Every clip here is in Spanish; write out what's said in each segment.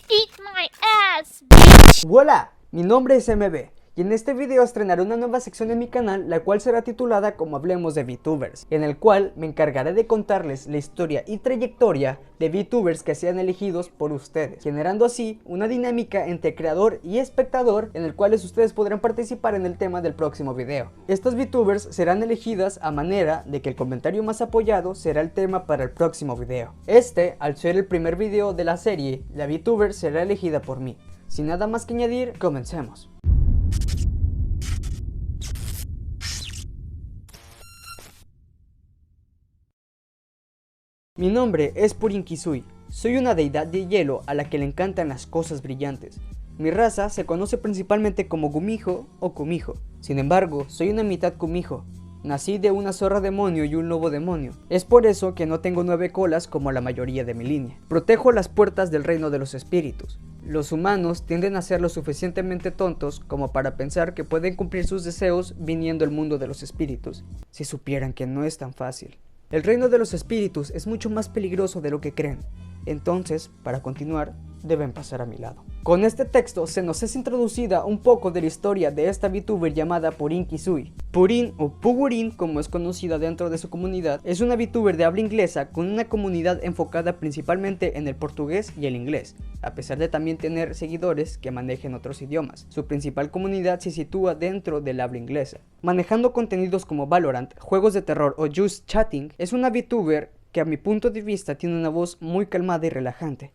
Eat my ass, bitch. ¡Hola! Mi nombre es MB y en este video estrenaré una nueva sección en mi canal, la cual será titulada como Hablemos de VTubers, en el cual me encargaré de contarles la historia y trayectoria de VTubers que sean elegidos por ustedes, generando así una dinámica entre creador y espectador en el cual ustedes podrán participar en el tema del próximo video. Estas VTubers serán elegidas a manera de que el comentario más apoyado será el tema para el próximo video. Al ser el primer video de la serie, la VTuber será elegida por mí. Sin nada más que añadir, comencemos. Mi nombre es Purin Kisui. Soy una deidad de hielo a la que le encantan las cosas brillantes. Mi raza se conoce principalmente como Gumijo o Kumijo. Sin embargo, soy una mitad Kumijo. Nací de una zorra demonio y un lobo demonio. Es por eso que no tengo 9 colas como la mayoría de mi línea. Protejo las puertas del reino de los espíritus. Los humanos tienden a ser lo suficientemente tontos como para pensar que pueden cumplir sus deseos viniendo al mundo de los espíritus, si supieran que no es tan fácil. El reino de los espíritus es mucho más peligroso de lo que creen. Entonces, para continuar, deben pasar a mi lado. Con este texto se nos es introducida un poco de la historia de esta VTuber llamada Purin Kisui. Purin o Pugurin, como es conocida dentro de su comunidad, es una VTuber de habla inglesa con una comunidad enfocada principalmente en el portugués y el inglés, a pesar de también tener seguidores que manejen otros idiomas. Su principal comunidad se sitúa dentro del habla inglesa. Manejando contenidos como Valorant, juegos de terror o Just Chatting, es una VTuber que a mi punto de vista tiene una voz muy calmada y relajante,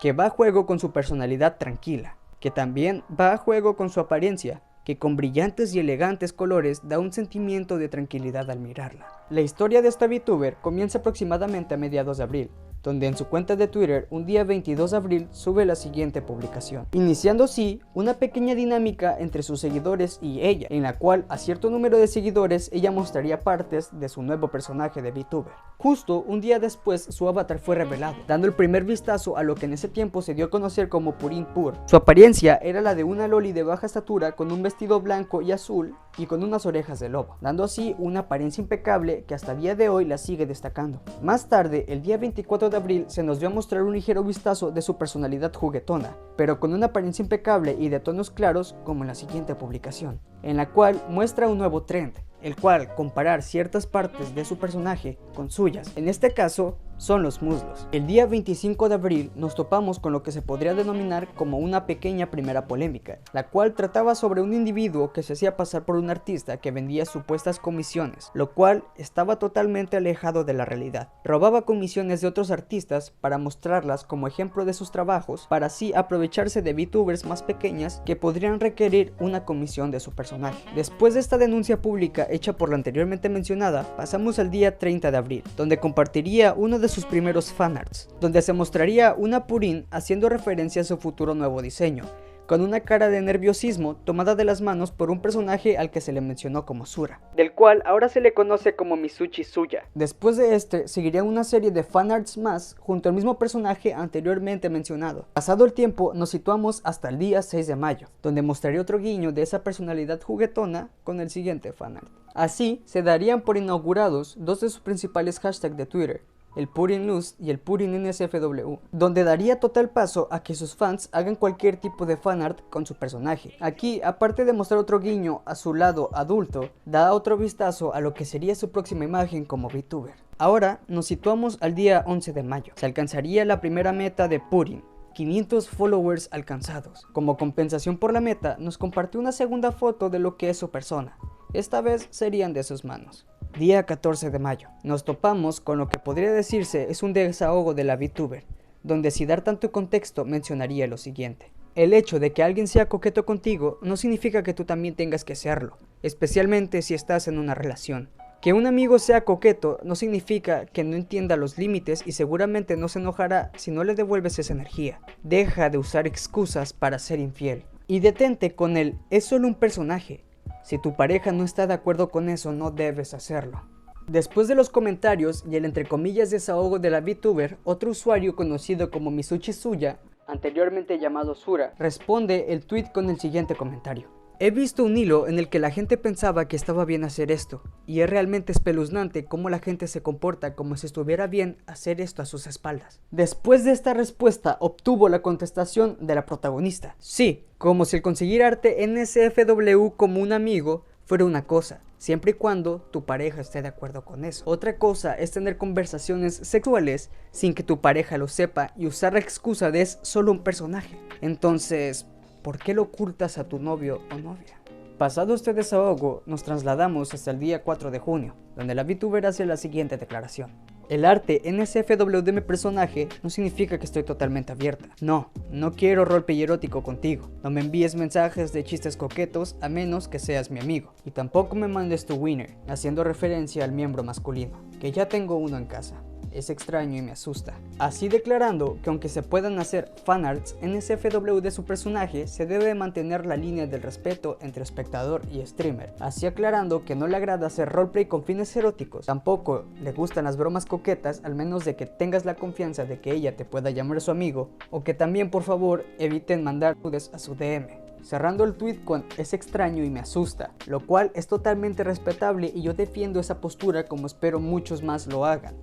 que va a juego con su personalidad tranquila, que también va a juego con su apariencia, que con brillantes y elegantes colores da un sentimiento de tranquilidad al mirarla. La historia de esta VTuber comienza aproximadamente a mediados de abril, donde en su cuenta de Twitter un día 22 de abril sube la siguiente publicación, iniciando así una pequeña dinámica entre sus seguidores y ella, en la cual a cierto número de seguidores ella mostraría partes de su nuevo personaje de VTuber. Justo un día después su avatar fue revelado, dando el primer vistazo a lo que en ese tiempo se dio a conocer como Purin Pur. Su apariencia era la de una loli de baja estatura con un vestido blanco y azul y con unas orejas de lobo, dando así una apariencia impecable que hasta el día de hoy la sigue destacando. Más tarde, el día 24 de abril, se nos dio a mostrar un ligero vistazo de su personalidad juguetona, pero con una apariencia impecable y de tonos claros como en la siguiente publicación, en la cual muestra un nuevo trend, el cual comparar ciertas partes de su personaje con suyas. En este caso, son los muslos. El día 25 de abril nos topamos con lo que se podría denominar como una pequeña primera polémica, la cual trataba sobre un individuo que se hacía pasar por un artista que vendía supuestas comisiones, lo cual estaba totalmente alejado de la realidad. Robaba comisiones de otros artistas para mostrarlas como ejemplo de sus trabajos, para así aprovecharse de VTubers más pequeñas que podrían requerir una comisión de su personaje. Después de esta denuncia pública hecha por la anteriormente mencionada, pasamos al día 30 de abril, donde compartiría uno de sus primeros fanarts, donde se mostraría una Purin haciendo referencia a su futuro nuevo diseño, con una cara de nerviosismo tomada de las manos por un personaje al que se le mencionó como Sura, del cual ahora se le conoce como Mitsuchi Suya. Después de seguiría una serie de fanarts más junto al mismo personaje anteriormente mencionado. Pasado el tiempo, nos situamos hasta el día 6 de mayo, donde mostraría otro guiño de esa personalidad juguetona con el siguiente fanart. Así, se darían por inaugurados dos de sus principales hashtags de Twitter, el Purin Luz y el Purin NSFW, donde daría total paso a que sus fans hagan cualquier tipo de fanart con su personaje. Aquí, aparte de mostrar otro guiño a su lado adulto, da otro vistazo a lo que sería su próxima imagen como VTuber. Ahora nos situamos al día 11 de mayo. Se alcanzaría la primera meta de Purin, 500 followers alcanzados. Como compensación por la meta, nos compartió una segunda foto de lo que es su persona. Esta vez serían de sus manos. Día 14 de mayo. Nos topamos con lo que podría decirse es un desahogo de la VTuber, donde sin dar tanto contexto mencionaría lo siguiente. El hecho de que alguien sea coqueto contigo no significa que tú también tengas que serlo, especialmente si estás en una relación. Que un amigo sea coqueto no significa que no entienda los límites y seguramente no se enojará si no le devuelves esa energía. Deja de usar excusas para ser infiel. Y detente con el "es solo un personaje". Si tu pareja no está de acuerdo con eso, no debes hacerlo. Después de los comentarios y el entre comillas desahogo de la VTuber, otro usuario conocido como Mitsuchi Suya, anteriormente llamado Sura, responde el tweet con el siguiente comentario. He visto un hilo en el que la gente pensaba que estaba bien hacer esto, y es realmente espeluznante cómo la gente se comporta como si estuviera bien hacer esto a sus espaldas. Después de esta respuesta obtuvo la contestación de la protagonista. Sí, como si el conseguir arte NSFW como un amigo fuera una cosa, siempre y cuando tu pareja esté de acuerdo con eso. Otra cosa es tener conversaciones sexuales sin que tu pareja lo sepa y usar la excusa de es solo un personaje. Entonces, ¿por qué lo ocultas a tu novio o novia? Pasado este desahogo, nos trasladamos hasta el día 4 de junio, donde la VTuber hace la siguiente declaración. El arte NSFW de mi personaje no significa que estoy totalmente abierta. No quiero roleplay erótico contigo. No me envíes mensajes de chistes coquetos a menos que seas mi amigo. Y tampoco me mandes tu wiener, haciendo referencia al miembro masculino, que ya tengo uno en casa. Es extraño y me asusta. Así declarando que aunque se puedan hacer fanarts NSFW de su personaje, se debe mantener la línea del respeto entre espectador y streamer. Así aclarando que no le agrada hacer roleplay con fines eróticos. Tampoco le gustan las bromas coquetas, al menos de que tengas la confianza de que ella te pueda llamar su amigo. O que también por favor eviten mandar nudes a su DM. Cerrando el tweet con es extraño y me asusta, lo cual es totalmente respetable y yo defiendo esa postura como espero muchos más lo hagan,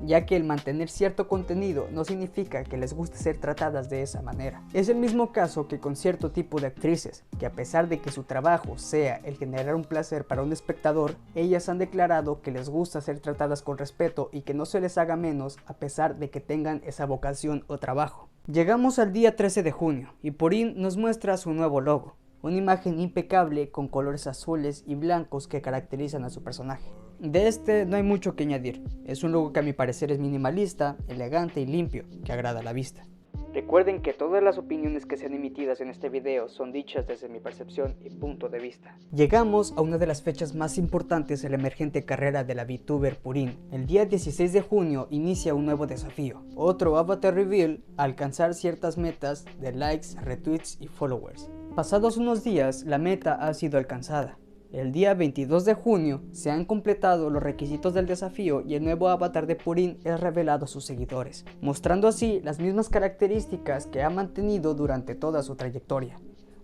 ya que el mantener cierto contenido no significa que les guste ser tratadas de esa manera. Es el mismo caso que con cierto tipo de actrices, que a pesar de que su trabajo sea el generar un placer para un espectador, ellas han declarado que les gusta ser tratadas con respeto y que no se les haga menos a pesar de que tengan esa vocación o trabajo. Llegamos al día 13 de junio y Purin nos muestra su nuevo logo, una imagen impecable con colores azules y blancos que caracterizan a su personaje. De este no hay mucho que añadir, es un logo que a mi parecer es minimalista, elegante y limpio, que agrada a la vista. Recuerden que todas las opiniones que sean emitidas en este video son dichas desde mi percepción y punto de vista. Llegamos a una de las fechas más importantes en la emergente carrera de la VTuber Purin. El día 16 de junio inicia un nuevo desafío, otro avatar reveal, a alcanzar ciertas metas de likes, retweets y followers. Pasados unos días, la meta ha sido alcanzada. El día 22 de junio se han completado los requisitos del desafío y el nuevo avatar de Purin es revelado a sus seguidores, mostrando así las mismas características que ha mantenido durante toda su trayectoria.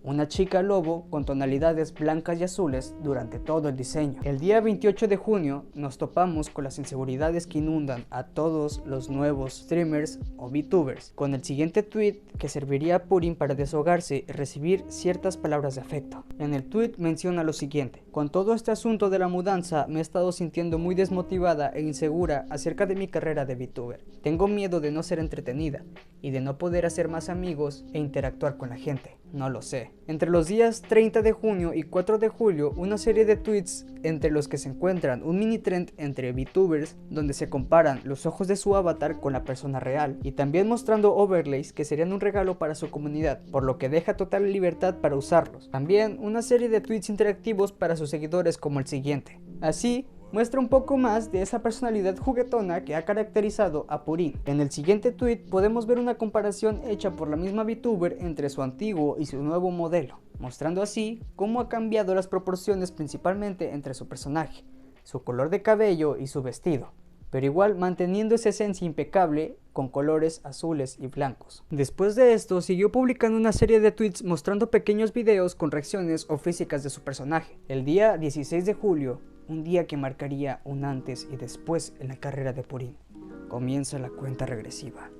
Una chica lobo con tonalidades blancas y azules durante todo el diseño. El día 28 de junio nos topamos con las inseguridades que inundan a todos los nuevos streamers o VTubers, con el siguiente tweet que serviría a Purin para desahogarse y recibir ciertas palabras de afecto. En el tweet menciona lo siguiente: con todo este asunto de la mudanza me he estado sintiendo muy desmotivada e insegura acerca de mi carrera de VTuber. Tengo miedo de no ser entretenida y de no poder hacer más amigos e interactuar con la gente. No lo sé. Entre los días 30 de junio y 4 de julio, una serie de tweets entre los que se encuentran un mini trend entre VTubers donde se comparan los ojos de su avatar con la persona real y también mostrando overlays que serían un regalo para su comunidad, por lo que deja total libertad para usarlos. También una serie de tweets interactivos para sus seguidores como el siguiente. Así, muestra un poco más de esa personalidad juguetona que ha caracterizado a Purin. En el siguiente tweet podemos ver una comparación hecha por la misma VTuber entre su antiguo y su nuevo modelo, mostrando así cómo ha cambiado las proporciones principalmente entre su personaje, su color de cabello y su vestido, pero igual manteniendo esa esencia impecable con colores azules y blancos. Después de esto siguió publicando una serie de tweets mostrando pequeños videos con reacciones o físicas de su personaje. El día 16 de julio, un día que marcaría un antes y después en la carrera de Purin, comienza la cuenta regresiva.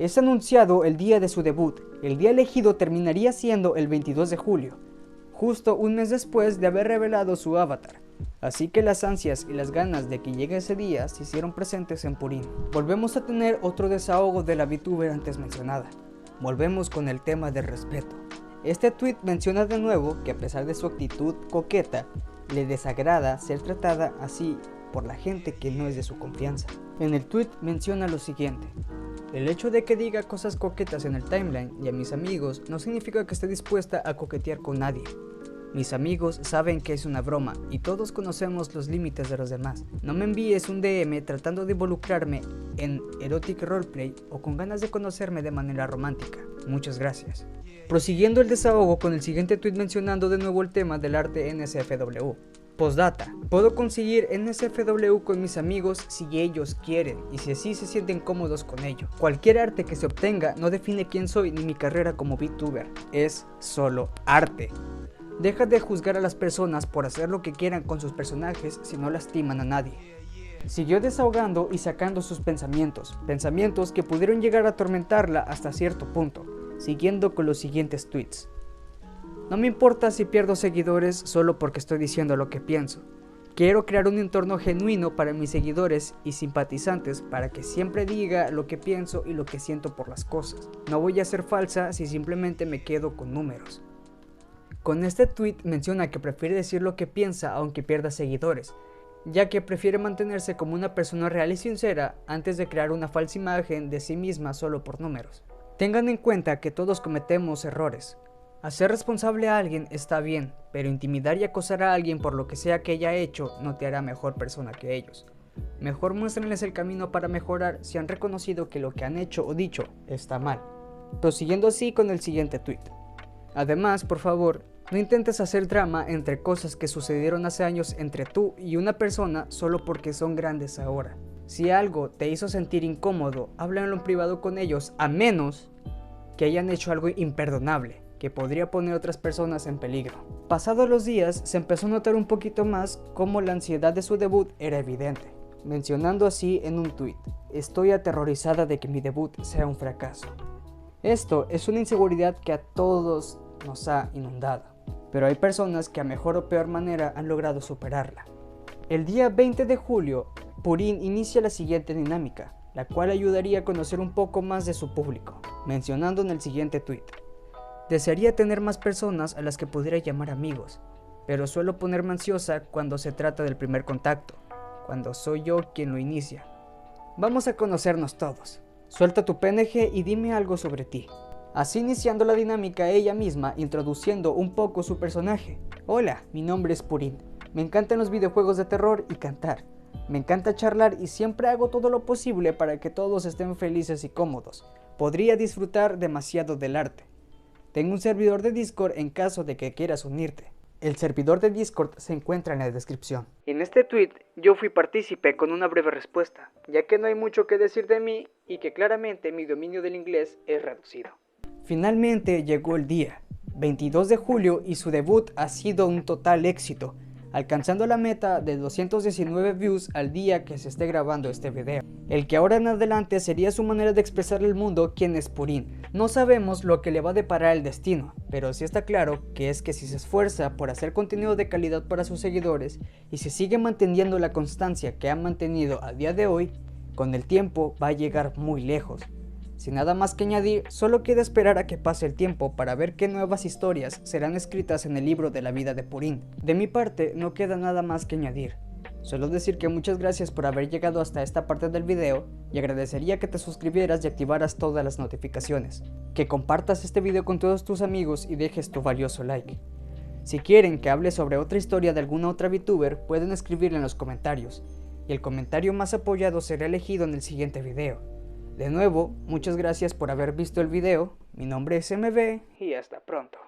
Es anunciado el día de su debut. El día elegido terminaría siendo el 22 de julio, justo un mes después de haber revelado su avatar. Así que las ansias y las ganas de que llegue ese día se hicieron presentes en Purin. Volvemos a tener otro desahogo de la VTuber antes mencionada. Volvemos con el tema del respeto. Este tweet menciona de nuevo que a pesar de su actitud coqueta, le desagrada ser tratada así por la gente que no es de su confianza. En el tweet menciona lo siguiente: el hecho de que diga cosas coquetas en el timeline y a mis amigos no significa que esté dispuesta a coquetear con nadie. Mis amigos saben que es una broma y todos conocemos los límites de los demás. No me envíes un DM tratando de involucrarme en erotic roleplay o con ganas de conocerme de manera romántica. Muchas gracias. Prosiguiendo el desahogo con el siguiente tweet mencionando de nuevo el tema del arte NSFW. Postdata: puedo conseguir NSFW con mis amigos si ellos quieren y si así se sienten cómodos con ello. Cualquier arte que se obtenga no define quién soy ni mi carrera como VTuber, es solo arte. Deja de juzgar a las personas por hacer lo que quieran con sus personajes si no lastiman a nadie. Siguió desahogando y sacando sus pensamientos que pudieron llegar a atormentarla hasta cierto punto, siguiendo con los siguientes tweets. No me importa si pierdo seguidores solo porque estoy diciendo lo que pienso. Quiero crear un entorno genuino para mis seguidores y simpatizantes para que siempre diga lo que pienso y lo que siento por las cosas. No voy a ser falsa si simplemente me quedo con números. Con este tweet menciona que prefiere decir lo que piensa aunque pierda seguidores, ya que prefiere mantenerse como una persona real y sincera antes de crear una falsa imagen de sí misma solo por números. Tengan en cuenta que todos cometemos errores. Hacer responsable a alguien está bien, pero intimidar y acosar a alguien por lo que sea que haya hecho no te hará mejor persona que ellos. Mejor muéstrenles el camino para mejorar si han reconocido que lo que han hecho o dicho está mal. Prosiguiendo así con el siguiente tweet. Además, por favor, no intentes hacer drama entre cosas que sucedieron hace años entre tú y una persona solo porque son grandes ahora. Si algo te hizo sentir incómodo, háblalo en privado con ellos, a menos que hayan hecho algo imperdonable, que podría poner a otras personas en peligro. Pasados los días, se empezó a notar un poquito más cómo la ansiedad de su debut era evidente, mencionando así en un tuit: estoy aterrorizada de que mi debut sea un fracaso. Esto es una inseguridad que a todos nos ha inundado, pero hay personas que a mejor o peor manera han logrado superarla. El día 20 de julio, Purin inicia la siguiente dinámica, la cual ayudaría a conocer un poco más de su público, mencionando en el siguiente tuit: desearía tener más personas a las que pudiera llamar amigos, pero suelo ponerme ansiosa cuando se trata del primer contacto, cuando soy yo quien lo inicia. Vamos a conocernos todos. Suelta tu PNG y dime algo sobre ti. Así iniciando la dinámica ella misma, introduciendo un poco su personaje. Hola, mi nombre es Purin. Me encantan los videojuegos de terror y cantar. Me encanta charlar y siempre hago todo lo posible para que todos estén felices y cómodos. Podría disfrutar demasiado del arte. Tengo un servidor de Discord en caso de que quieras unirte. El servidor de Discord se encuentra en la descripción. En este tweet yo fui partícipe con una breve respuesta, ya que no hay mucho que decir de mí y que claramente mi dominio del inglés es reducido. Finalmente llegó el día, 22 de julio, y su debut ha sido un total éxito, alcanzando la meta de 219 views al día que se esté grabando este video. El que ahora en adelante sería su manera de expresarle al mundo quién es Purin. No sabemos lo que le va a deparar el destino, pero sí está claro que es que si se esfuerza por hacer contenido de calidad para sus seguidores y si sigue manteniendo la constancia que ha mantenido a día de hoy, con el tiempo va a llegar muy lejos. Sin nada más que añadir, solo queda esperar a que pase el tiempo para ver qué nuevas historias serán escritas en el libro de la vida de Purin. De mi parte, no queda nada más que añadir. Solo decir que muchas gracias por haber llegado hasta esta parte del video y agradecería que te suscribieras y activaras todas las notificaciones. Que compartas este video con todos tus amigos y dejes tu valioso like. Si quieren que hable sobre otra historia de alguna otra VTuber, pueden escribirla en los comentarios, y el comentario más apoyado será elegido en el siguiente video. De nuevo, muchas gracias por haber visto el video, mi nombre es MB y hasta pronto.